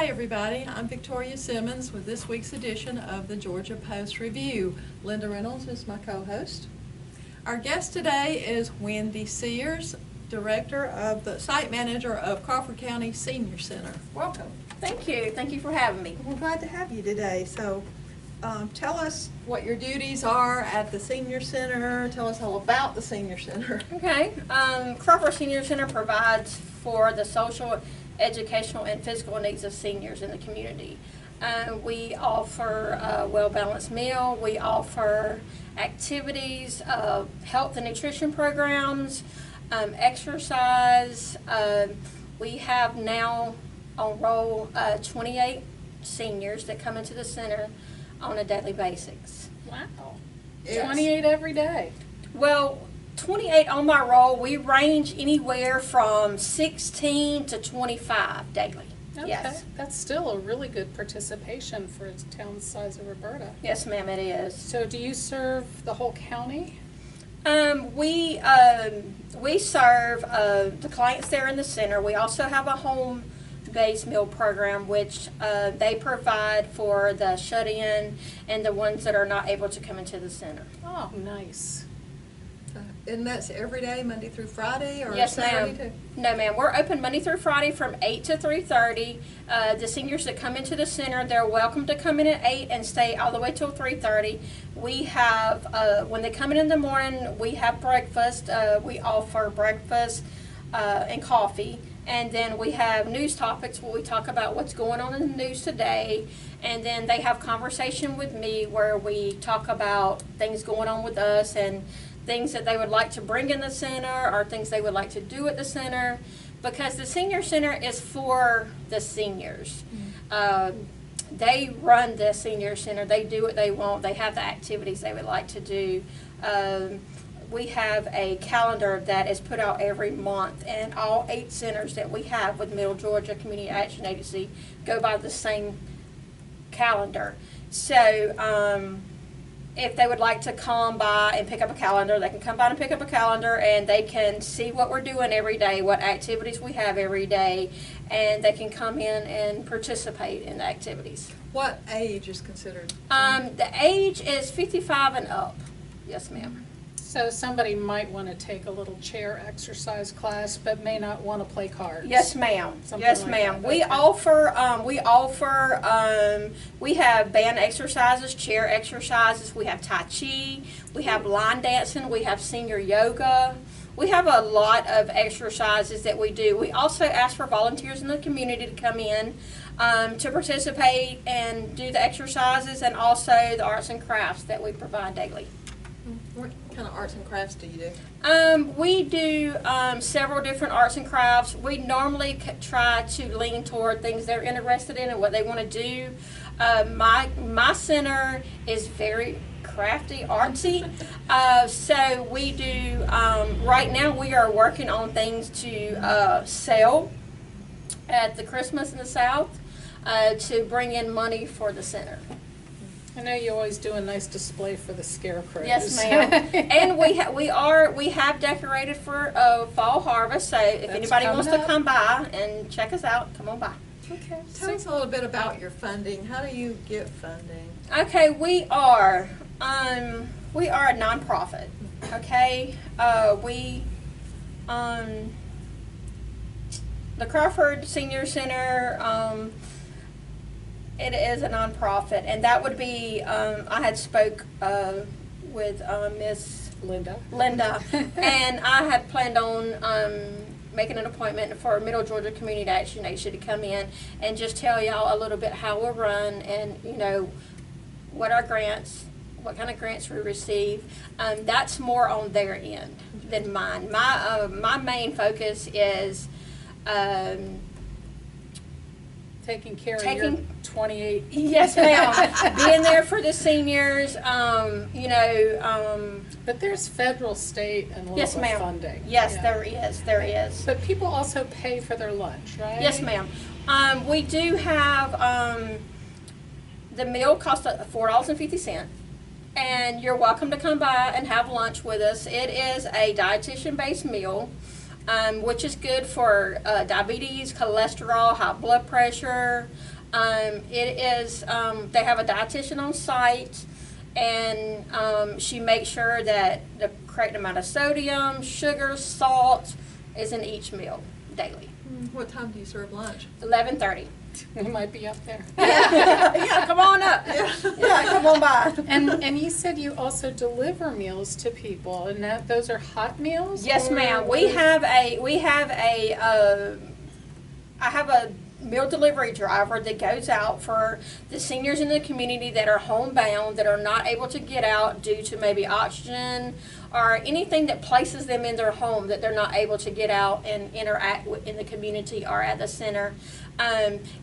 Hi everybody, I'm Victoria Simmons with this week's edition of the Georgia Post Review. Linda Reynolds is my co-host. Our guest today is Wendy Sears, Site Manager of Crawford County Senior Center. Welcome. Thank you. Thank you for having me. We're glad to have you today. So tell us what your duties are at the Senior Center. Tell us all about the Senior Center. Okay. Crawford Senior Center provides for the social, educational, and physical needs of seniors in the community. We offer a well-balanced meal. We offer activities, health and nutrition programs, exercise. We have now on roll 28 seniors that come into the center on a daily basis. Wow. Yes. 28 every day. Well, 28 on my roll. We range anywhere from 16 to 25 daily. Okay. Yes. That's still a really good participation for a town the size of Roberta. Yes, ma'am, it is. So do you serve the whole county? We serve the clients there in the center. We also have a home-based meal program, which they provide for the shut-in and the ones that are not able to come into the center. Oh, nice. And that's every day, Monday through Friday, or Yes, Saturday ma'am. too? No, ma'am. We're open Monday through Friday from 8 to 3:30. The seniors that come into the center, they're welcome to come in at 8 and stay all the way till 3:30. We have, when they come in the morning, we have breakfast. We offer breakfast and coffee. And then we have news topics where we talk about what's going on in the news today. And then they have conversation with me where we talk about things going on with us and things that they would like to bring in the center or things they would like to do at the center, because the senior center is for the seniors. They run the senior center. They do what they want. They have the activities they would like to do. We have a calendar that is put out every month, and all 8 centers that we have with Middle Georgia Community Action Agency go by the same calendar. So if they would like to come by and pick up a calendar, they can come by and pick up a calendar, and they can see what we're doing every day, what activities we have every day, and they can come in and participate in the activities. What age is considered? The age is 55 and up. Yes, ma'am. So somebody might want to take a little chair exercise class, but may not want to play cards. Yes, ma'am. Something Yes, like ma'am. that. We Okay. offer. We have band exercises, chair exercises. We have Tai Chi. We have line dancing. We have senior yoga. We have a lot of exercises that we do. We also ask for volunteers in the community to come in to participate and do the exercises, and also the arts and crafts that we provide daily. What kind of arts and crafts do you do? We do several different arts and crafts. We normally try to lean toward things they're interested in and what they want to do. My center is very crafty, artsy. So we do, right now we are working on things to sell at the Christmas in the South to bring in money for the center. I know you always do a nice display for the scarecrows. Yes, ma'am. And we have decorated for fall harvest. So if That's anybody wants to coming up. come by and check us out, come on by. Okay. Tell us a little bit about your funding. How do you get funding? Okay, we are a nonprofit. Okay, the Crawford Senior Center. It is a nonprofit, and that would be, I had spoke with Miss Linda. and I had planned on making an appointment for Middle Georgia Community Action Agency to come in and just tell y'all a little bit how we're run and, you know, what our grants, what kind of grants we receive. That's more on their end than mine. My main focus is Taking care of your 28. Yes, ma'am. Being there for the seniors, But there's federal, state, and local yes, ma'am. funding. Yes, Yeah. there is. But people also pay for their lunch, right? Yes, ma'am. We do have, the meal costs $4.50, and you're welcome to come by and have lunch with us. It is a dietitian-based meal. Which is good for diabetes, cholesterol, high blood pressure, It is, they have a dietitian on site, and she makes sure that the correct amount of sodium, sugar, salt is in each meal daily. What time do you serve lunch? 11:30. We might be up there. Yeah, come on up. Yeah, come on by. And you said you also deliver meals to people, and those are hot meals? Yes, or ma'am. what is- I have a meal delivery driver that goes out for the seniors in the community that are homebound, that are not able to get out due to maybe oxygen or anything that places them in their home, that they're not able to get out and interact in the community or at the center.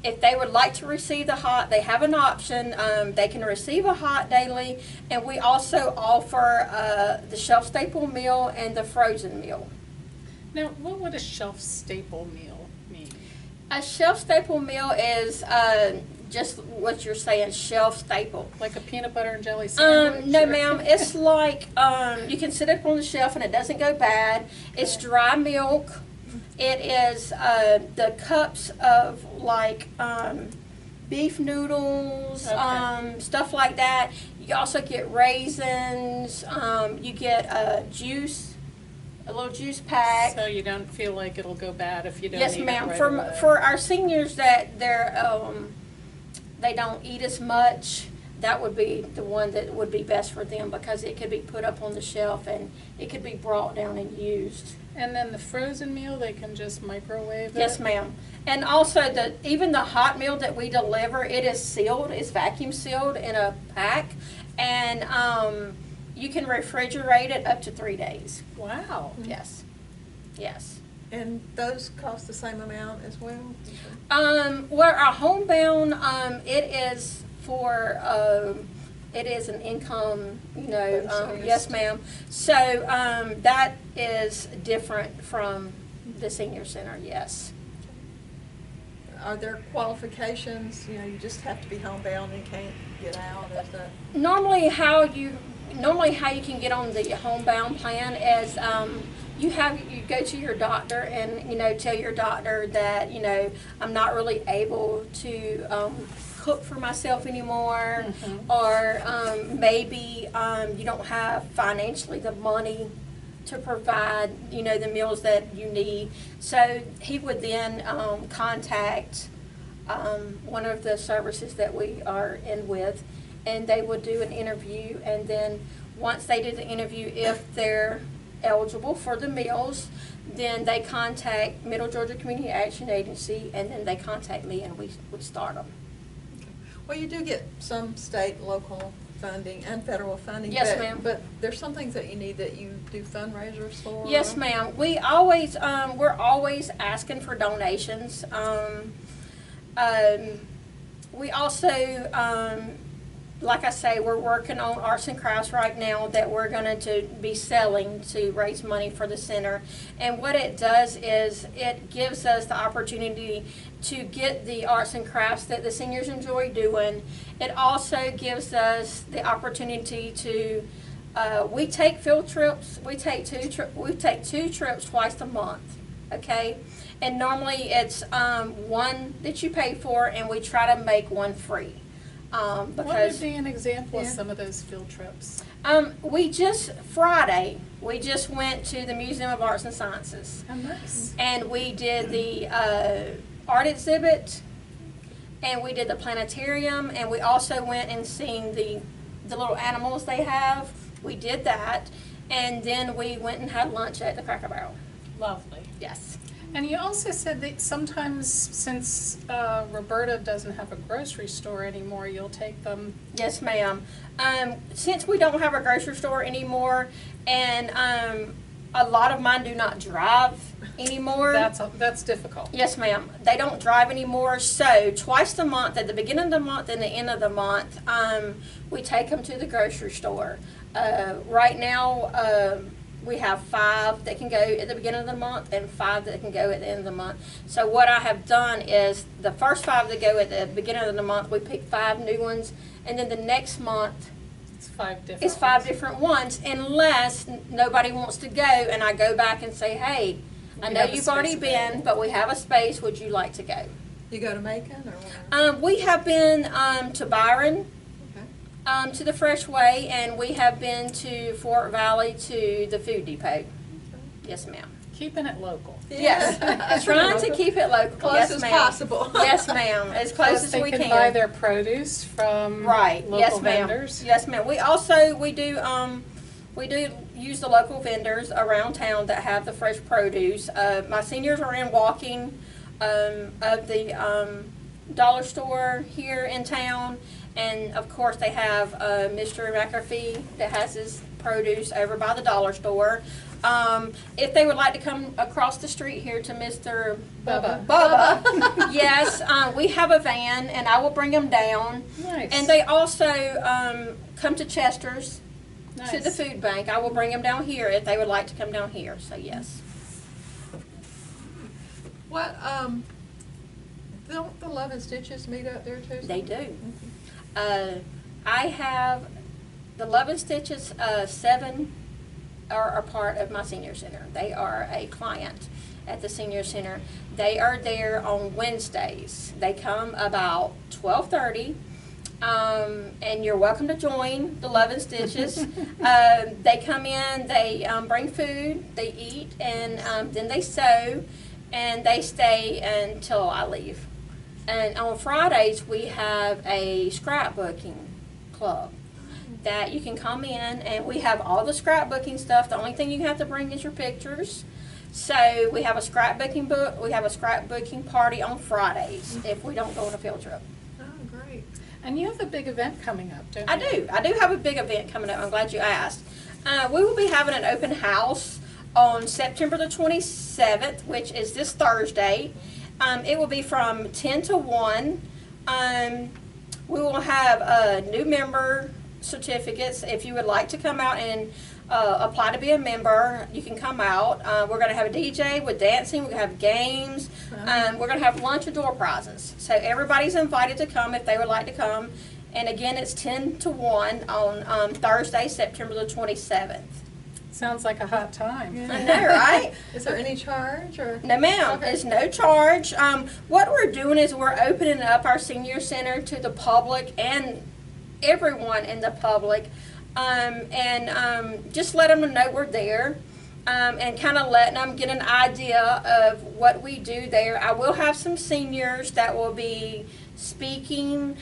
If they would like to receive the hot, they have an option. They can receive a hot daily, and we also offer the shelf staple meal and the frozen meal. Now, what would a shelf staple meal mean? A shelf staple meal is just what you're saying, shelf staple. Like a peanut butter and jelly sandwich? No, or- ma'am. It's like you can sit it on the shelf and it doesn't go bad. It's dry milk. It is the cups of like beef noodles, Okay. stuff like that. You also get raisins. You get juice. A little juice pack. So you don't feel like it'll go bad if you don't Yes, eat ma'am. it right away. For our seniors that they don't eat as much, that would be the one that would be best for them, because it could be put up on the shelf and it could be brought down and used. And then the frozen meal, they can just microwave it? Yes, ma'am. And also even the hot meal that we deliver, it is sealed. It's vacuum sealed in a pack, and you can refrigerate it up to 3 days. Wow. Yes. Yes. And those cost the same amount as well? Where our homebound, it is for, it is an income, yes, ma'am. So, that is different from the senior center, yes. Are there qualifications, you just have to be homebound and can't get out, is that? Normally how you can get on the homebound plan is, you go to your doctor and, tell your doctor that, I'm not really able to, cook for myself anymore, or maybe you don't have financially the money to provide, the meals that you need. So he would then contact one of the services that we are in with, and they would do an interview, and then once they do the interview, if they're eligible for the meals, then they contact Middle Georgia Community Action Agency, and then they contact me, and we start them. Well, you do get some state, local funding and federal funding. Yes, ma'am. But there's some things that you need that you do fundraisers for? Yes, ma'am. We're always asking for donations. We also, like I say, we're working on arts and crafts right now that we're going to be selling to raise money for the center. And what it does is it gives us the opportunity to get the arts and crafts that the seniors enjoy doing. It also gives us the opportunity to, we take field trips. We take two trips twice a month, okay? And normally it's one that you pay for, and we try to make one free. What would be an example of some of those field trips? Friday, we just went to the Museum of Arts and Sciences. Oh, nice. And we did the art exhibit, and we did the planetarium, and we also went and seen the little animals they have. We did that, and then we went and had lunch at the Cracker Barrel. Lovely. Yes. And you also said that sometimes, since Roberta doesn't have a grocery store anymore, you'll take them. Yes, ma'am. Since we don't have a grocery store anymore, and a lot of mine do not drive anymore. That's difficult. Yes, ma'am. They don't drive anymore, so twice a month, at the beginning of the month and the end of the month, we take them to the grocery store. Right now, we have 5 that can go at the beginning of the month and 5 that can go at the end of the month. So what I have done is the first 5 that go at the beginning of the month, we pick 5 new ones, and then the next month It's 5 different. it's 5 different ones, unless nobody wants to go, and I go back and say, hey, I We know have a you've already space been, available. but we have a space, would you like to go? You go to Macon or where? We have been to Byron, Okay. to the Freshway, and we have been to Fort Valley to the Food Depot. Yes, ma'am. Keeping it local. Yes, trying to keep it local. Close Yes, as ma'am. possible. Yes, ma'am. As close Plus as they we can can. buy their produce from Right. local Yes, ma'am. vendors. Yes, ma'am. We do use the local vendors around town that have the fresh produce. My seniors are in walking of the dollar store here in town, and of course they have Mr. McAfee that has his produce over by the dollar store. If they would like to come across the street here to Mr. Bubba. Yes, we have a van, and I will bring them down. Nice. And they also come to Chester's, Nice. to the food bank. I will bring them down here if they would like to come down here, so yes. What, don't the Love and Stitches meet up there too? They do. I have the Love and Stitches 7 are a part of my senior center. They are a client at the senior center. They are there on Wednesdays. They come about 12:30. And you're welcome to join the Love and Stitches. They come in, they bring food, they eat, and then they sew, and they stay until I leave. And on Fridays, we have a scrapbooking club that you can come in, and we have all the scrapbooking stuff. The only thing you have to bring is your pictures. So we have a scrapbooking book. We have a scrapbooking party on Fridays if we don't go on a field trip. Oh, great. And you have a big event coming up, don't I you? do. I do have a big event coming up. I'm glad you asked. We will be having an open house on September the 27th, which is this Thursday. It will be from 10 to 1. We will have new member certificates. If you would like to come out and apply to be a member, you can come out. We're going to have a DJ with dancing. We're going to have games. We're going to have lunch and door prizes. So everybody's invited to come if they would like to come. And again, it's 10 to 1 on Thursday, September the 27th. Sounds like a hot time. I know, right? Is there any charge or? No, ma'am. Okay. It's no charge. What we're doing is we're opening up our senior center to the public and everyone in the public, and just let them know we're there, and kind of letting them get an idea of what we do there. I will have some seniors that will be speaking.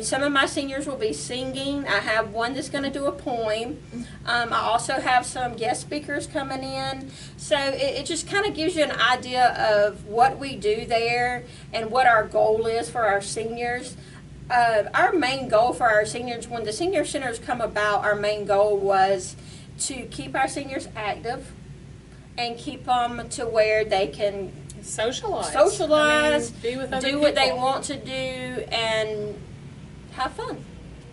Some of my seniors will be singing. I have one that's going to do a poem. I also have some guest speakers coming in. So it just kind of gives you an idea of what we do there and what our goal is for our seniors. Our main goal for our seniors, when the senior centers come about, our main goal was to keep our seniors active and keep them to where they can Socialize. socialize, I mean, be with other do what they people. want to do, and have fun.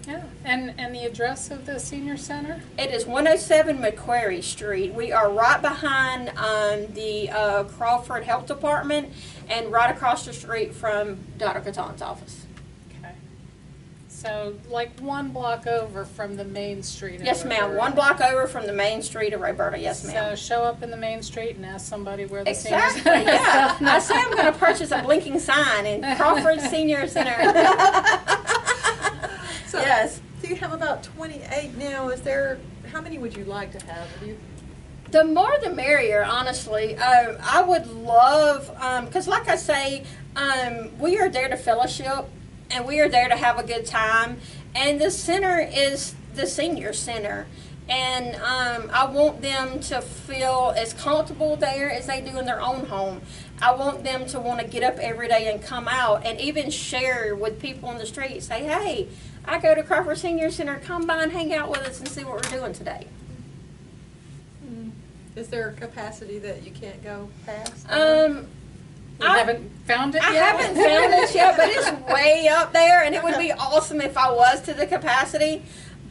Yeah. And the address of the senior center? It is 107 McQuarrie Street. We are right behind the Crawford Health Department and right across the street from Dr. Caton's office. Okay. So like 1 block over from the main street. in Yes, ma'am. Roberta. 1 block over from the main street of Roberta. Yes, ma'am. So show up in the main street and ask somebody where the Exactly, senior center is. yeah. I say I'm going to purchase a blinking sign in Crawford Senior Center. So, Yes. do you have about 28 now? Is there, how many would you like to have? Have you? The more the merrier, honestly. I would love, because like I say, we are there to fellowship, and we are there to have a good time. And the center is the senior center. And I want them to feel as comfortable there as they do in their own home. I want them to want to get up every day and come out and even share with people on the street. Say, hey, I go to Crawford Senior Center. Come by and hang out with us and see what we're doing today. Is there a capacity that you can't go past? You I- haven't found it I yet? haven't found it yet, but it's way up there, and it would be awesome if I was to the capacity.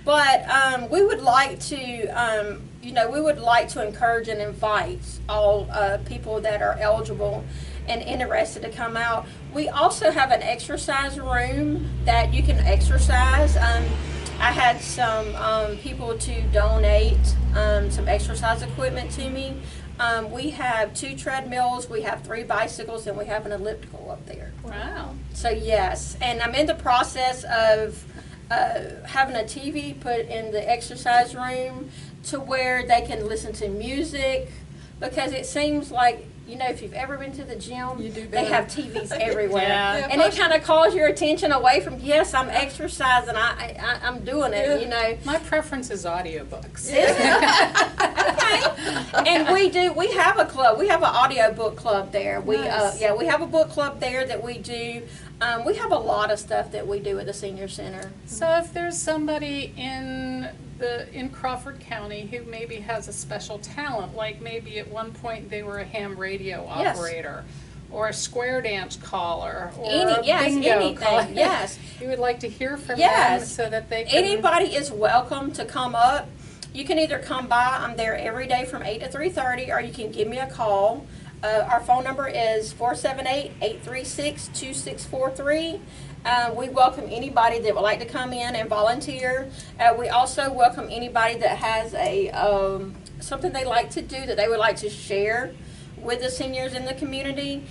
But we would like to, we would like to encourage and invite all people that are eligible and interested to come out. We also have an exercise room that you can exercise. I had some people to donate some exercise equipment to me. We have 2 treadmills, we have 3 bicycles, and we have an elliptical up there. Wow. So yes, and I'm in the process of having a TV put in the exercise room to where they can listen to music, because it seems like, you know, if you've ever been to the gym, You do they better. have TVs everywhere. Yeah. And it kind of calls your attention away from, yes, I'm exercising, I'm doing it, Yeah. you know. My preference is audiobooks. Okay. And we have a club. We have an audio book club there. We Nice. we have a book club there that we do. We have a lot of stuff that we do at the senior center. So if there's somebody in Crawford County who maybe has a special talent, like maybe at one point they were a ham radio Yes. operator, or a square dance caller, or Anything. bingo caller, Yes. you would like to hear from them Yes. so that they can. Anybody is welcome to come up. You can either come by. I'm there every day from 8 to 3:30, or you can give me a call. Our phone number is 478-836-2643. We welcome anybody that would like to come in and volunteer. We also welcome anybody that has a something they like to do that they would like to share with the seniors in the community.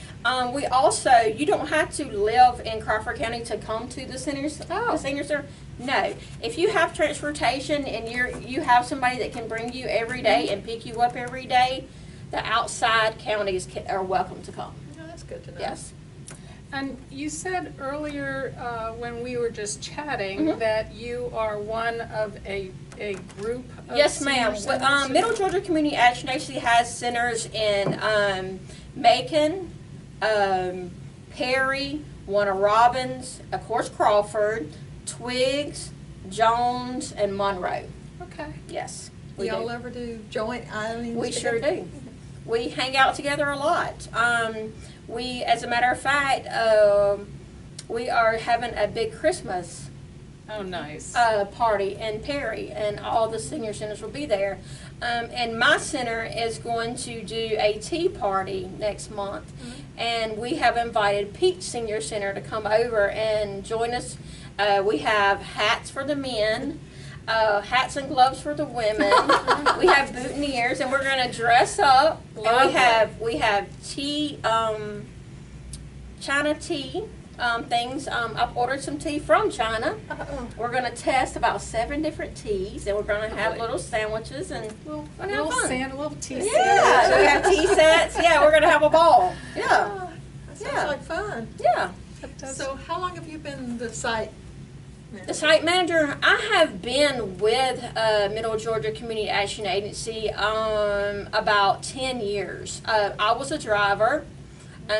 We also, you don't have to live in Crawford County to come to the senior center. No, if you have transportation and you have somebody that can bring you every day and pick you up every day, the outside counties are welcome to come. Oh, that's good to know. Yes. And you said earlier when we were just chatting Mhm. that you are one of a group of Yes, ma'am. senior centers? Middle Georgia Community Action Agency has centers in Macon, Perry, Warner Robins, of course Crawford, Twiggs, Jones, and Monroe. Okay. Yes, Do we y'all do. ever do joint outings? We sure together? do. We hang out together a lot. We, as a matter of fact, we are having a big Christmas Oh, nice. party in Perry, and all the senior centers will be there. And my center is going to do a tea party next month, and we have invited Peach Senior Center to come over and join us. We have hats for the men, hats and gloves for the women. We have boutonnieres, and we're going to dress up. And we have tea, China tea. Things. I've ordered some tea from China. We're going to test about 7 different teas, and we're going to have little sandwiches and little have fun. little tea yeah, so we have tea sets. Yeah, we're going to have a ball. Yeah, Oh, that sounds Yeah. like fun. yeah. So how long have you been the site manager? The site manager, I have been with Middle Georgia Community Action Agency about 10 years. I was a driver.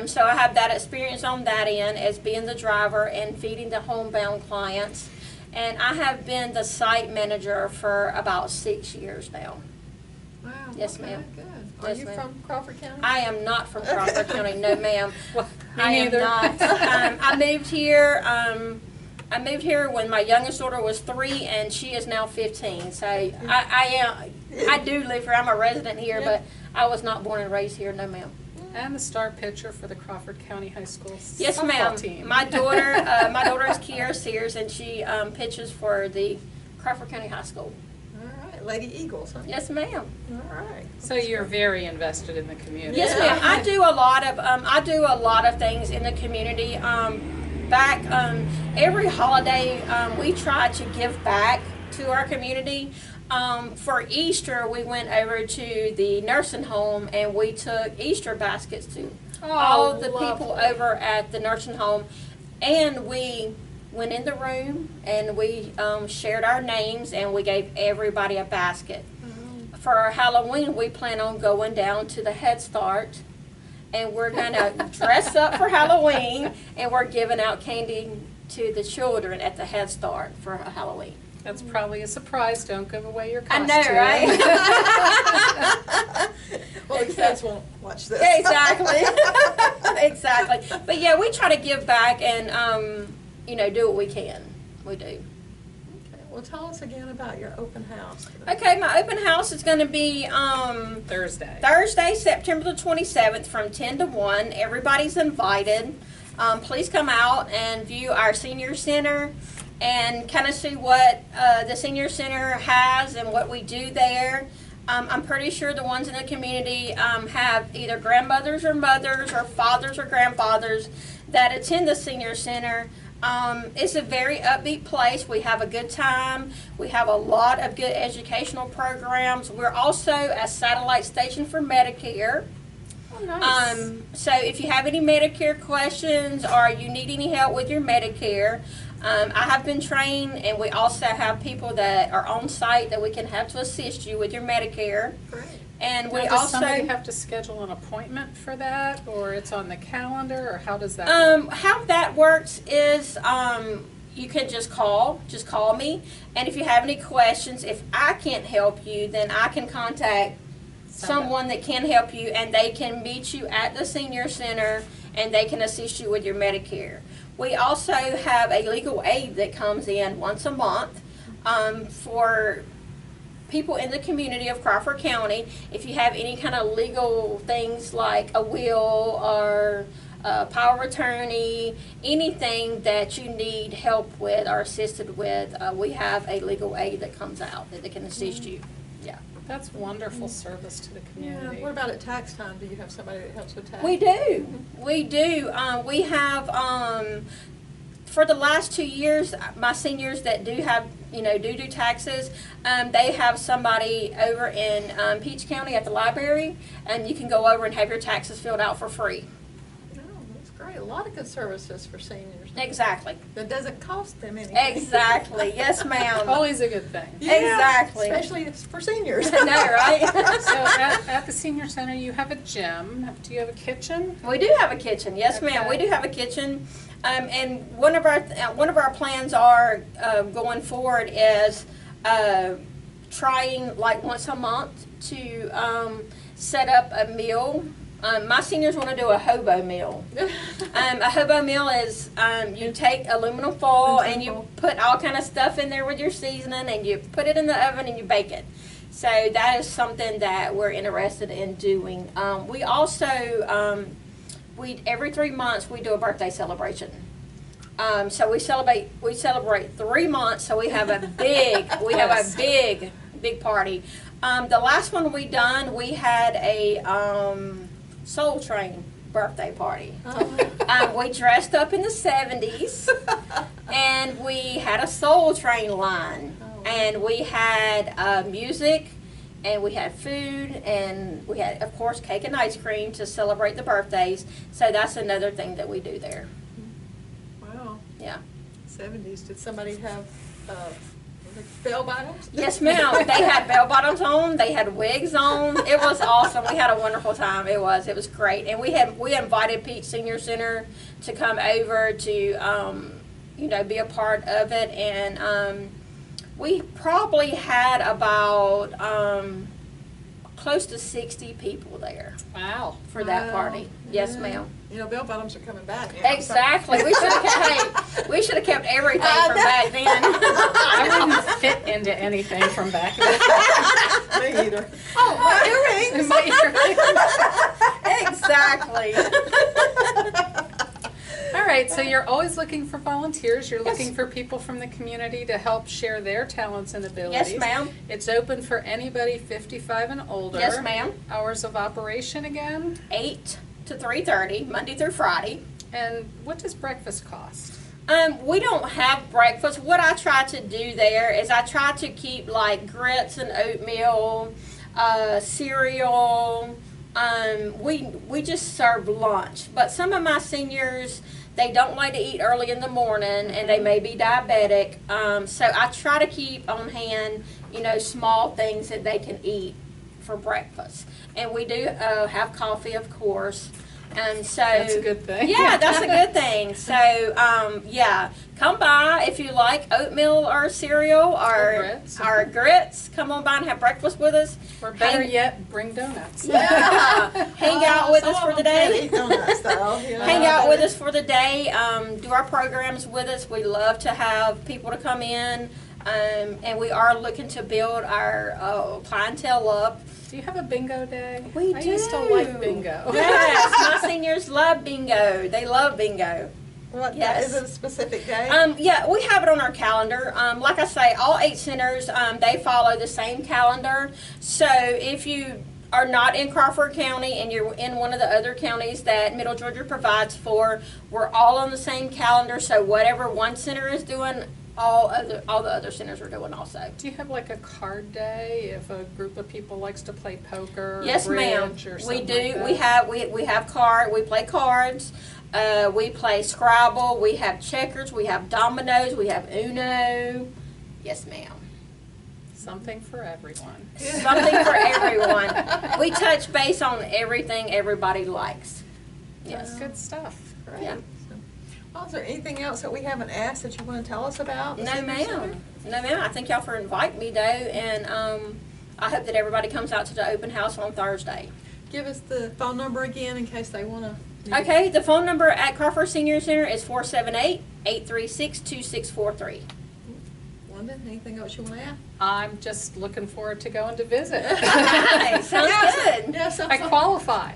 So I have that experience on that end as being the driver and feeding the homebound clients. And I have been the site manager for about 6 years now. Wow. Yes, okay, ma'am. Good. Are Yes, you ma'am. from Crawford County? I am not from Crawford County, no ma'am. Me I am neither. not. I moved here. I moved here when my youngest daughter was 3, and she is now 15. So I do live here. I'm a resident here, Yeah. but I was not born and raised here, no ma'am. And the star pitcher for the Crawford County High School Yes, softball ma'am. Uh, team. My daughter is Kiara Sears, and she pitches for the Crawford County High School. All right, Lady Eagles, huh? Yes, ma'am. All right. So you're very invested in the community. Yes, Yeah. ma'am. I do a lot of things in the community. Every holiday, we try to give back to our community. For Easter, we went over to the nursing home and we took Easter baskets to all the people lovely. over at the nursing home, and we went in the room and we shared our names and we gave everybody a basket. For Halloween, we plan on going down to the Head Start, and we're going to dress up for Halloween, and we're giving out candy to the children at the Head Start for Halloween. That's probably a surprise. Don't give away your I costume. know, right? Well, the kids won't watch this. Exactly. Exactly. But yeah, we try to give back and, do what we can. We do. Okay, well, tell us again about your open house. Okay, my open house is going to be Thursday, September the 27th from 10 to 1. Everybody's invited. Please come out and view our senior center and kind of see what the senior center has and what we do there. I'm pretty sure the ones in the community have either grandmothers or mothers or fathers or grandfathers that attend the senior center. It's a very upbeat place. We have a good time. We have a lot of good educational programs. We're also a satellite station for Medicare. Oh, nice. So if you have any Medicare questions or you need any help with your Medicare, I have been trained, and we also have people that are on site that we can have to assist you with your Medicare. Great. And we Now, does also somebody have to schedule an appointment for that, or it's on the calendar, or how does that work? how that works is you can just call me, and if you have any questions, if I can't help you, then I can contact someone that can help you, and they can meet you at the senior center, and they can assist you with your Medicare. We also have a legal aid that comes in once a month for people in the community of Crawford County. If you have any kind of legal things like a will or power of attorney, anything that you need help with or assisted with, we have a legal aid that comes out that can assist you. Yeah. That's wonderful service to the community. Yeah. What about at tax time? Do you have somebody that helps with tax? We do. We do. We have, for the last 2 years, my seniors that do have, do taxes, they have somebody over in Peach County at the library, and you can go over and have your taxes filled out for free. Oh, that's great. A lot of good services for seniors. Exactly. That doesn't cost them anything. Exactly. Yes, ma'am. Always a good thing. Yeah, Exactly. Especially for seniors. I know, right? So at the senior center, you have a gym. Do you have a kitchen? We do have a kitchen. Yes, ma'am. Okay. We do have a kitchen. And one of our plans are going forward is trying like once a month to set up a meal. My seniors want to do a hobo meal. A hobo meal is you take aluminum foil and you put all kind of stuff in there with your seasoning, and you put it in the oven and you bake it. So that is something that we're interested in doing. We also every 3 months we do a birthday celebration. So we celebrate 3 months. So we have a big party. The last one we done, we had a Soul Train birthday party. We dressed up in the 70s, and we had a Soul Train line, and we had music, and we had food, and we had, of course, cake and ice cream to celebrate the birthdays. So that's another thing that we do there. Wow. Yeah. 70s. Did somebody have bell bottoms? Yes, ma'am. They had bell bottoms on. They had wigs on. It was awesome. We had a wonderful time. It was great. And we invited Peach Senior Center to come over to be a part of it. And we probably had about close to 60 people there. Wow. For that party. Yes, ma'am. Bell bottoms are coming back now. Exactly. We should have kept everything from back then. I wouldn't fit into anything from back then. Me either. Oh, my earrings. My earrings. Exactly. All right, so you're always looking for volunteers. You're looking for people from the community to help share their talents and abilities. Yes, ma'am. It's open for anybody 55 and older. Yes, ma'am. Hours of operation again? 8 to 3:30, Monday through Friday. And what does breakfast cost? We don't have breakfast. What I try to do there is I try to keep like grits and oatmeal, cereal. We just serve lunch. But some of my seniors, they don't like to eat early in the morning, and they may be diabetic. So I try to keep on hand, small things that they can eat for breakfast. And we do have coffee, of course. And so That's a good thing. Yeah, that's a good thing. So come by if you like oatmeal or cereal or grits. Come on by and have breakfast with us. Or better yet, bring donuts. Yeah, hang out with us for the day. Donuts, though, Hang out with us for the day. Do our programs with us. We love to have people to come in, and we are looking to build our clientele up. Do you have a bingo day? We I do. used to like bingo. Yes, my seniors love bingo. They love bingo. What, Yes. is it a specific day? Yeah, we have it on our calendar. Like I say, all 8 centers, they follow the same calendar. So if you are not in Crawford County and you're in one of the other counties that Middle Georgia provides for, we're all on the same calendar. So whatever one center is doing, all the other centers are doing also. Do you have like a card day if a group of people likes to play poker or Yes, ma'am. bridge or We something do. like that? We have we play cards. We play Scrabble. We have checkers. We have dominoes. We have Uno. Yes, ma'am. Something for everyone. Something for everyone. We touch base on everything everybody likes. That's Yes. good stuff. Great. Yeah. Well, is there anything else that we haven't asked that you want to tell us about? the No, Senior Center? ma'am. No, ma'am. I thank y'all for inviting me, though, and I hope that everybody comes out to the open house on Thursday. Give us the phone number again in case they want to. Okay, the phone number at Crawford Senior Center is 478-836-2643. Linda, anything else you want to add? I'm just looking forward to going to visit. Hey, sounds Yes. good. Yes, I qualify.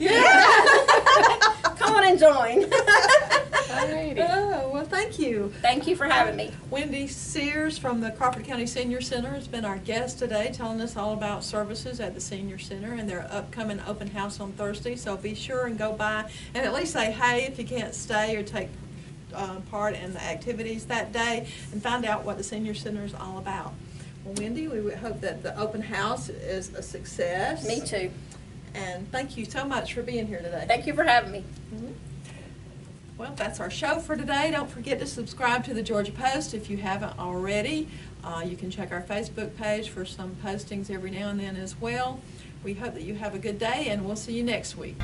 Come on and join. Alrighty. Oh, well, thank you. Thank you for having me. Wendy Sears from the Crawford County Senior Center has been our guest today, telling us all about services at the Senior Center and their upcoming open house on Thursday. So be sure and go by and at least say hey if you can't stay or take part in the activities that day, and find out what the Senior Center is all about. Well, Wendy, we would hope that the open house is a success. Me too. And thank you so much for being here today. Thank you for having me. Well, that's our show for today. Don't forget to subscribe to the Georgia Post if you haven't already. You can check our Facebook page for some postings every now and then as well. We hope that you have a good day, and we'll see you next week.